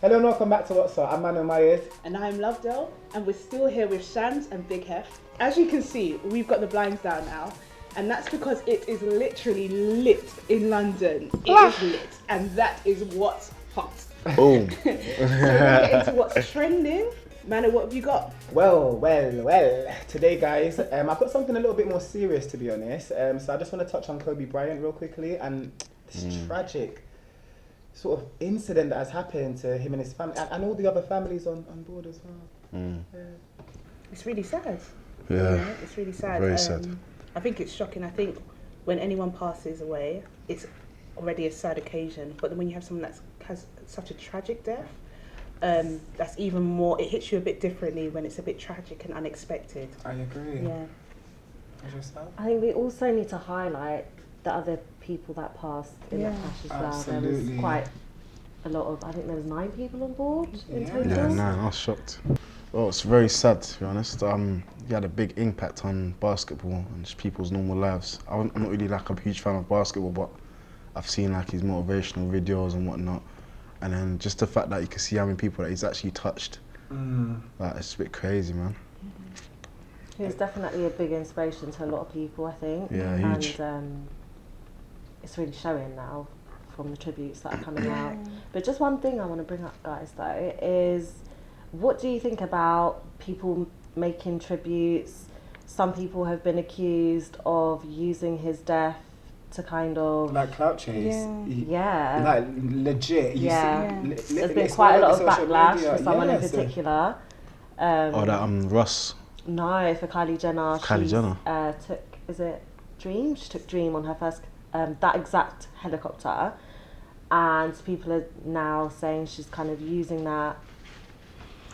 Hello and welcome back to What's Up. I'm Manu Myers. And I'm Lovedale, and we're still here with Shams and Big Hef. As you can see, we've got the blinds down now, and that's because it is literally lit in London. It is lit, and that is what's hot. Boom. So we're gonna get into what's trending. Manu, what have you got? Well. Today, guys, I've got something a little bit more serious, to be honest. So I just want to touch on Kobe Bryant real quickly and this tragic sort of incident that has happened to him and his family and all the other families on board as well. Yeah. It's really sad. Yeah. It's really sad. Very sad. I think it's shocking. I think when anyone passes away, it's already a sad occasion. But then when you have someone that has such a tragic death, that's even more, it hits you a bit differently when it's a bit tragic and unexpected. I agree. Yeah. I think we also need to highlight the other people that passed in that crash as well. Absolutely. There was quite a lot of, I think there was 9 people on board in total. Yeah, 9. I was shocked. Well, it's very sad, to be honest. He had a big impact on basketball and just people's normal lives. I'm not really like a huge fan of basketball, but I've seen like his motivational videos and whatnot. And then just the fact that you can see how many people that he's actually touched. Like, it's a bit crazy, man. He was definitely a big inspiration to a lot of people, I think. Yeah, huge. And it's really showing now from the tributes that are coming out. But just one thing I want to bring up, guys, though, is what do you think about people making tributes? Some people have been accused of using his death to kind of... Like clout chase. Yeah. Like legit. There's been quite a lot of backlash for someone in particular. Russ. No, for Kylie Jenner. Kylie Jenner. She took Dream on her first, that exact helicopter. And people are now saying she's kind of using that.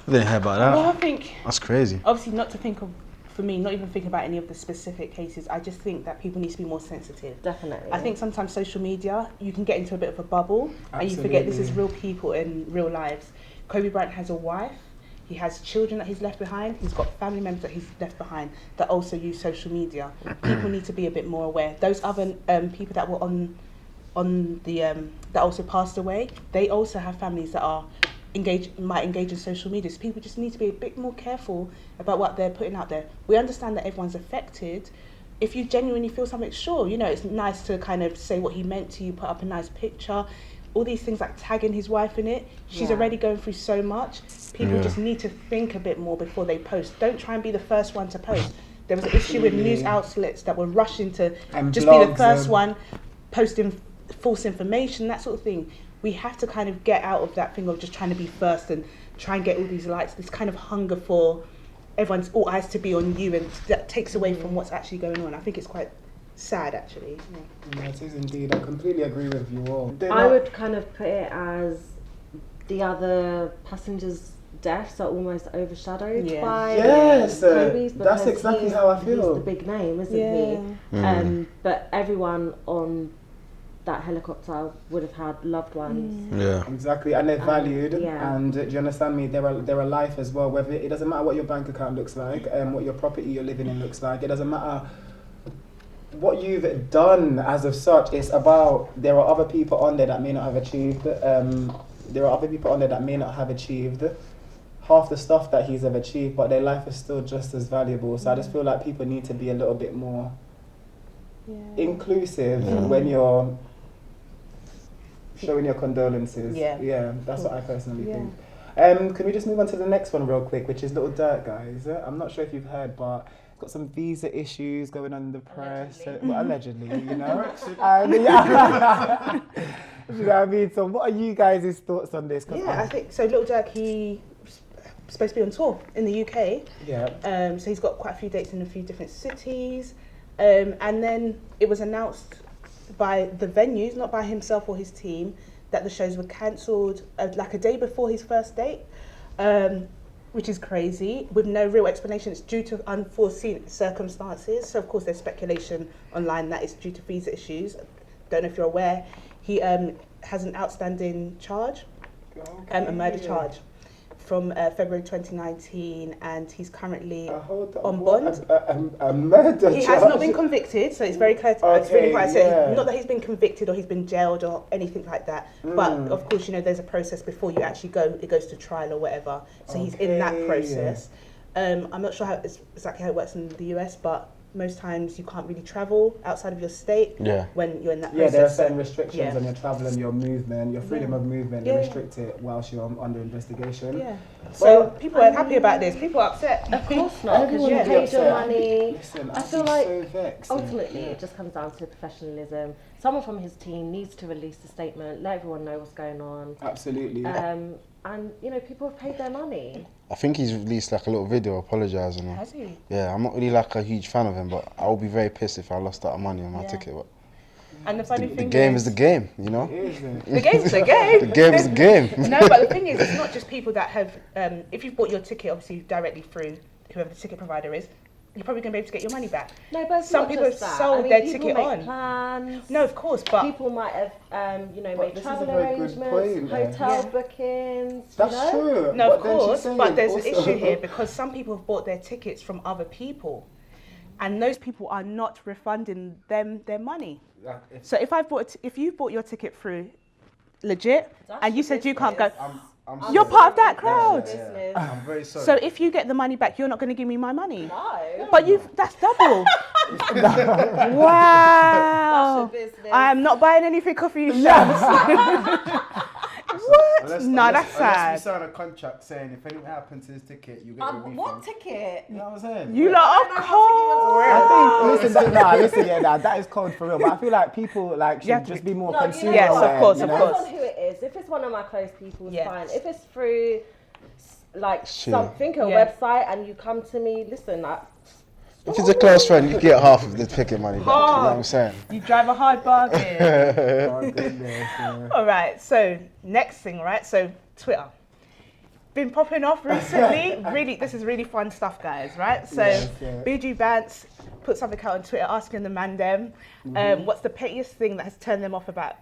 I didn't hear about that. Well, I think... That's crazy. Obviously not to think of, for me, not even thinking about any of the specific cases, I just think that people need to be more sensitive. Definitely. I think sometimes social media, you can get into a bit of a bubble and you forget this is real people in real lives. Kobe Bryant has a wife, he has children that he's left behind, he's got family members that he's left behind that also use social media. People need to be a bit more aware. Those other people that were on the, that also passed away, they also have families that are might engage in social media. So people just need to be a bit more careful about what they're putting out there. We understand that everyone's affected. If you genuinely feel something, sure, you know, it's nice to kind of say what he meant to you, put up a nice picture. All these things like tagging his wife in it. She's already going through so much. People just need to think a bit more before they post. Don't try and be the first one to post. There was an issue with news outlets that were rushing to and just be the first one posting false information, that sort of thing. We have to kind of get out of that thing of just trying to be first and try and get all these likes, this kind of hunger for everyone's all eyes to be on you, and that takes away from what's actually going on. I think it's quite sad, actually. Yeah, it is indeed. I completely agree with you all. I would kind of put it as the other passengers' deaths are almost overshadowed by Kobe's. That's exactly how I feel. He's the big name, isn't he? But everyone on that helicopter would have had loved ones. Yeah, exactly, and they're valued. And do you understand me? They're alive as well. Whether it doesn't matter what your bank account looks like, what your property you're living in looks like. It doesn't matter what you've done as of such. It's about there are other people on there that may not have achieved. There are other people on there that may not have achieved half the stuff that he's ever achieved, but their life is still just as valuable. So I just feel like people need to be a little bit more inclusive when you're showing your condolences. Yeah, that's what I personally think. Can we just move on to the next one real quick, which is Lil Durk, guys? I'm not sure if you've heard, but got some visa issues going on in the press. Allegedly, you know. You know what I mean? So what are you guys' thoughts on this? I think so. Lil Durk, he's supposed to be on tour in the UK. Yeah. So he's got quite a few dates in a few different cities. And then it was announced by the venues, not by himself or his team, that the shows were cancelled like a day before his first date, which is crazy, with no real explanation. It's due to unforeseen circumstances. So of course there's speculation online that it's due to visa issues. Don't know if you're aware. He has an outstanding charge, a murder charge, from February 2019, and he's currently hold on bond. A murder He charge. has not been convicted, so it's very clear. It's really important. yeah. So not that he's been convicted or he's been jailed or anything like that. But of course, you know, there's a process before you actually go. It goes to trial or whatever. So he's in that process. I'm not sure exactly how it works in the US, but most times you can't really travel outside of your state when you're in that process. Yeah, there are certain restrictions on your travel and your movement, your freedom of movement. They restrict it whilst you're under investigation. Yeah. So people are happy about this. People are upset. Of course not, because you paid your money. Listen, I feel like so vexed. ultimately it just comes down to professionalism. Someone from his team needs to release a statement, let everyone know what's going on. Absolutely. And you know, people have paid their money. I think he's released like a little video apologising. Has he? Yeah, I'm not really like a huge fan of him, but I would be very pissed if I lost that money on my ticket. But And the funny the thing game is the game, you know? the game's the game. The game is the game. No, but the thing is, it's not just people that have. If you've bought your ticket, obviously directly through whoever the ticket provider is, you're probably going to be able to get your money back. No, but some people have sold their ticket on. Plans. No, of course, but people might have, you know, But made travel arrangements, hotel bookings. That's you know? true. no, of But then she's course, saying but there's an also- issue here because some people have bought their tickets from other people, and those people are not refunding them their money. So if you bought your ticket through legit, and you said you can't go. You're part of that crowd. I'm very sorry. So if you get the money back, you're not going to give me my money. No. But that's double. Wow. That's your business. I am not buying anything off you, Shams. What? No, that's sad. Unless we sign a contract saying if anything happens to his ticket, you get your refund. What ticket? You know what I'm saying? You lot are cold. I think, that is cold for real. But I feel like people should just be more consumer Yes, of aware, course, you of know? course. Depends on who it is. If it's one of my close people, it's Yes. fine. If it's through like Sure. something, a Yeah. website, and you come to me, listen, If it's a close friend, you get half of the ticket money back. You know what I'm saying? You drive a hard bargain. Oh, goodness, yeah. All right, so next thing, right? So Twitter. Been popping off recently. Really, this is really fun stuff, guys, right? So Yes, yeah. BG Bants put something out on Twitter asking the man them, what's the pettiest thing that has turned them off about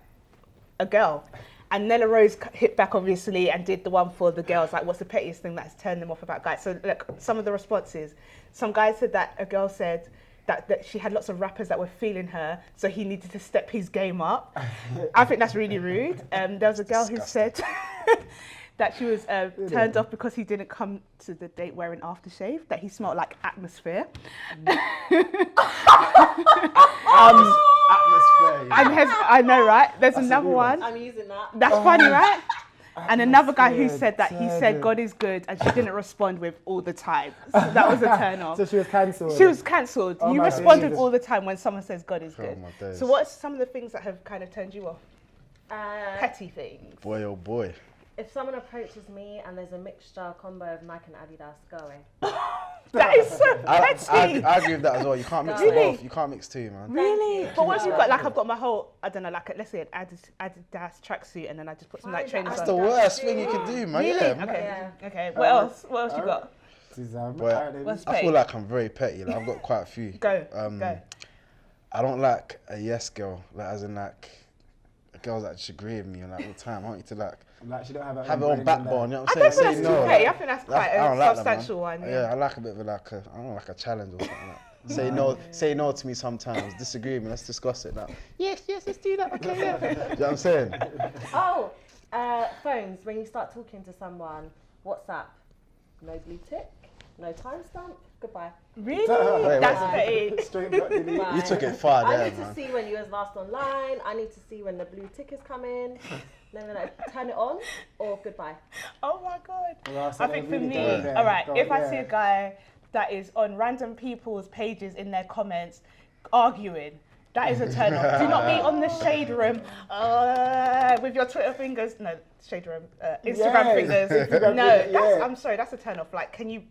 a girl? And Nella Rose hit back, obviously, and did the one for the girls, like, what's the pettiest thing that has turned them off about guys? So, look, some of the responses. Some guys said that a girl said that she had lots of rappers that were feeling her, so he needed to step his game up. I think that's really rude. There was a girl who said that she was turned off because he didn't come to the date wearing aftershave, that he smelled like atmosphere. Atmosphere. I know, right? There's another one. I'm using that. That's funny, right? And another guy who Atmosphere, said that he said God is good, and she didn't respond with all the time. So that was a turn off. So she was cancelled. She was cancelled. Oh You my respond with days. all the time when someone says God is good. my days. So what's some of the things that have kind of turned you off? Petty things. Boy, oh boy. If someone approaches me and there's a mixture combo of Nike and Adidas, go away. That is so petty. I agree with that as well. You can't mix Really? both. You can't mix two, man. Really? But what if you've got, like, I've got my whole, I don't know, like, let's say an Adidas tracksuit, and then I just put some, like, trainers That's on. the worst thing you can do, man. Really? Yeah, man. Okay. Okay. What else? What else you got? Suzanne, I feel like I'm very petty. Like, I've got quite a few. Go. I don't like a yes girl, like as in like girls that just agree with me like all the time. I want you to like she don't have have her own backbone. You know what I I'm don't saying? think that's too petty. I think that's quite I don't a like that, substantial man. one. Yeah, I like a bit of a like a, I don't know, like a challenge or something. Like. Say no to me sometimes. Disagree with me. Let's discuss it now. Yes, let's do that. Okay, yeah. You know what I'm saying? Oh, phones. When you start talking to someone, WhatsApp, no blue tick, no timestamp. Goodbye. Really? Wait, That's what? petty. Straight back to the Bye. You took it far I there, need to man. see when you was last online. I need to see when the blue tick is coming. No, turn it on or goodbye. Oh my God. Well, so I they think for really me, go there. all right, Go, if I yeah. see a guy that is on random people's pages in their comments arguing, that is a turn off. Do not be on the shade room with your Twitter fingers. No, shade room, Instagram fingers. Instagram No, fingers, that's, yeah. I'm sorry, that's a turn off. Like, can you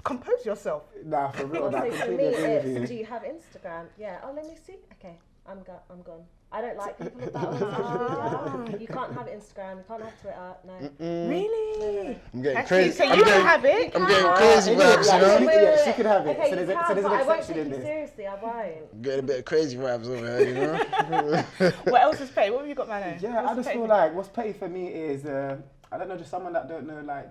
compose yourself? Nah, for real. Also, I for completely me, agree with it's you. do you have Instagram? Yeah. Oh, let me see. Okay, I'm gone. I don't like people with that on social media. You can't have Instagram. You can't have Twitter. No. Really? I'm getting Actually, crazy. so you don't have it? I'm getting crazy vibes, you know? Yeah, she could have it. Okay, So there's you a- so can, there's an but I won't exception take in you this. seriously. I won't. I'm getting a bit of crazy vibes over here, you know? What else is petty? What have you got, Mano? Yeah, I What's just petty feel thing? like what's petty for me is I don't know, just someone that don't know like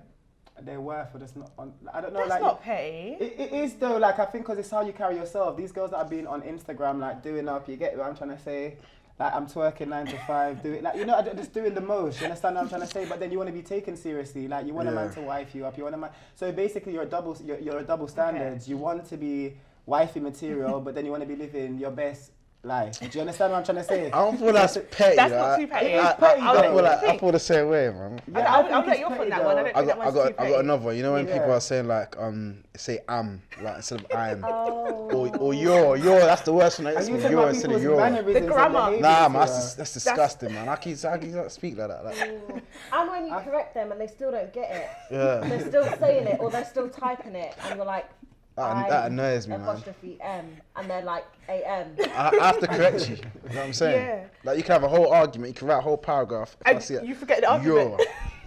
their worth or just not on. I don't know. That's like not petty. It is though. Like I think because it's how you carry yourself. These girls that are being on Instagram, like doing up. You get what I'm trying to say? Like I'm twerking 9 to 5, do it like just doing the most. You understand what I'm trying to say? But then you want to be taken seriously. Like you want a man to wife you up. You want a man. So basically, you're a double standards. Okay. You want to be wifey material, but then you want to be living your best life. Do you understand what I'm trying to say? I don't feel that's petty. That's not too petty. I feel the same way, man. Yeah, I'll let you off on that one. I got another one. You know when people are saying like say am like instead of I'm or you're that's the worst one. Like, you're instead of you're. The grammar. Nah, man, that's disgusting, man. I can't speak like that. Like. And when you correct them and they still don't get it, they're still saying it or they're still typing it, and you're like. That annoys me, man. Apostrophe M, and they're like AM. I have to correct you. You know what I'm saying? Yeah. Like you can have a whole argument, you can write a whole paragraph. If I see it, you forget the argument.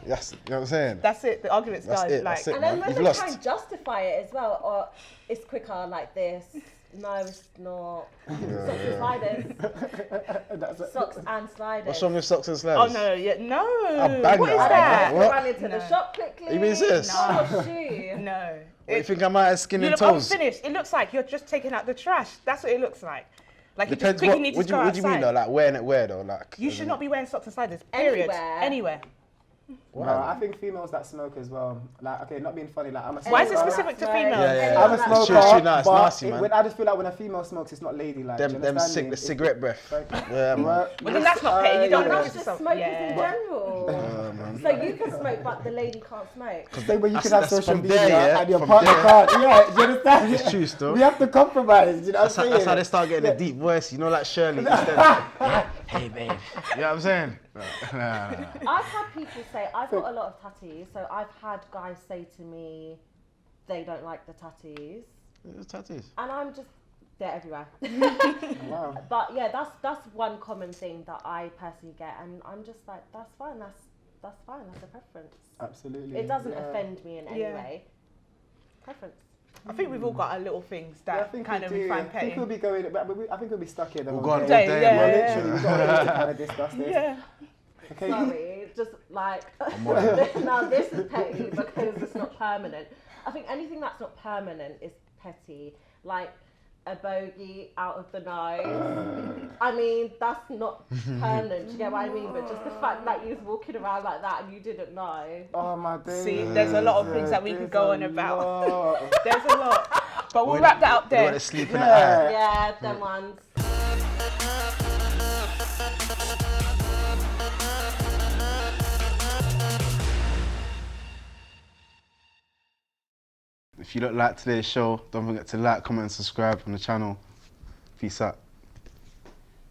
Yes, you know what I'm saying? That's it. The argument's done. That's it, and then man. when they try and justify it as well, or it's quicker like this. No, it's not. Socks and sliders. Socks and sliders. What's wrong with socks and sliders? Oh no, no. What is that? What? Run into the shop quickly. You mean this? No. Shoe. No. What, you think I might have skin and I'm toes? finished. It looks like you're just taking out the trash. That's what it looks like. Like you Depends just quickly need to go outside. What do you mean though? Like wearing it where though? Like you should not be wearing socks and sliders. Period. Anywhere. No, I think females that smoke as well. Like, okay, not being funny. Like, I'm a smoker. Why is it specific to females? I'm a smoker. It's nasty, man. I just feel like when a female smokes, it's not ladylike. Them cigarette breath. Yeah, man. Well, then that's not petty. You don't know just smokers in general. So you can smoke, but the lady can't smoke. Because then when you can have social media and your partner can't. Yeah, do you understand? It's true, still. We have to compromise. You know what I'm saying? That's how they start getting a deep voice. You know, like Shirley. Hey, babe. You know what I'm saying? I've had people say, I've got a lot of tattoos, so I've had guys say to me they don't like the tattoos. Tattoos? And I'm just, they're everywhere. Wow. But yeah, that's one common thing that I personally get, and I'm just like, that's fine, that's fine, that's a preference. Absolutely. It doesn't offend me in any way. Preference. I think we've all got our little things that kind of we find petty. I think we'll be going, I think we'll be stuck here. We'll go on day. Yeah. Literally, we've got to kind of discuss this. Yeah. Okay. Sorry, just like, now this is petty because it's not permanent. I think anything that's not permanent is petty. Like a bogey out of the nose. I mean, that's not permanent, do you get what I mean? But just the fact that you was walking around like that and you didn't know. Oh my days. See, there's a lot of things that we could go on about. There's a lot. But we'll wrap that up there. You want to sleep in the air. Yeah, them ones. If you don't like today's show, don't forget to like, comment and subscribe on the channel. Peace out.